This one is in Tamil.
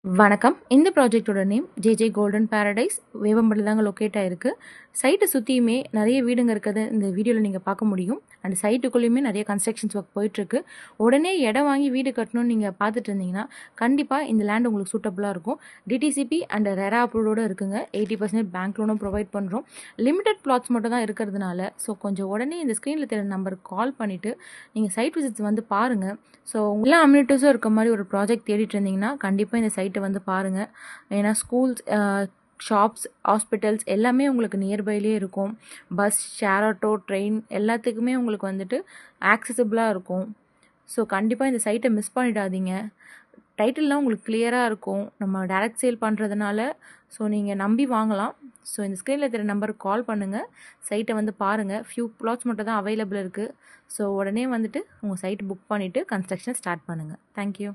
வணக்கம். இந்த ப்ராஜெக்ட்டோட நேம் ஜேஜே கோல்டன் பாரடைஸ். வேப்பம்பட்டில தாங்க லொக்கேட் ஆயிருக்கு. சைட்ட சுத்தியுமே நெறைய வீடுங்க இருக்கத இந்த வீடியோல நீங்க பார்க்க முடியும். அண்ட் சைட்டுக்குள்ளேயுமே நெறைய கன்ஸ்ட்ரக்ஷன்ஸ் ஒர்க் போயிட்டுருக்கு. உடனே இடம் வாங்கி வீடு கட்டணும்னு நீங்க பார்த்துட்டு இருந்தீங்கன்னா, கண்டிப்பா இந்த லேண்ட் உங்களுக்கு சூட்டபிளா இருக்கும். டிடிசிபி அண்ட் ரெரா அப்ரூவோட இருக்குங்க. 80% பேங்க் லோனும் ப்ரொவைட் பண்றோம். லிமிடெட் பிளாட்ஸ் மட்டும் தான் இருக்கிறதுனால, ஸோ கொஞ்சம் உடனே இந்த ஸ்க்ரீன்ல தெரியிற நம்பருக்கு கால் பண்ணிட்டு, நீங்க சைட் விசிட்ஸ் வந்து பாருங்க. ஸோ எல்லா அம்யூனிட்டீஸும் இருக்க மாரி ஒரு ப்ராஜெக்ட் தேடிட்டு இருந்தீங்கன்னா, கண்டிப்பா இந்த சைட்ட வந்து பாருங்க. ஏன்னா ஸ்கூல்ஸ், ஷாப்ஸ், ஹாஸ்பிட்டல்ஸ் எல்லாமே உங்களுக்கு நியர்பைலயே இருக்கும். பஸ், ஷேர் ஆட்டோ, ட்ரெயின் எல்லாத்துக்குமே உங்களுக்கு வந்துட்டு ஆக்சஸபிளா இருக்கும். ஸோ கண்டிப்பா இந்த சைட்ட மிஸ் பண்ணிடாதீங்க. டைட்டில்லாம் உங்களுக்கு கிளியரா இருக்கும். நம்ம டைரக்ட் சேல் பண்றதுனால, ஸோ நீங்க நம்பி வாங்கலாம். ஸோ இந்த ஸ்க்ரீன்ல தெரியிற நம்பருக்கு கால் பண்ணுங்க. சைட்ட வந்து பாருங்க. ஃபியூ பிளாட்ஸ் மட்டும் தான் அவைலபிள் இருக்கு. ஸோ உடனே வந்துட்டு உங்க சைட் புக் பண்ணிட்டு கன்ஸ்ட்ரக்ஷன் ஸ்டார்ட் பண்ணுங்க. Thank you.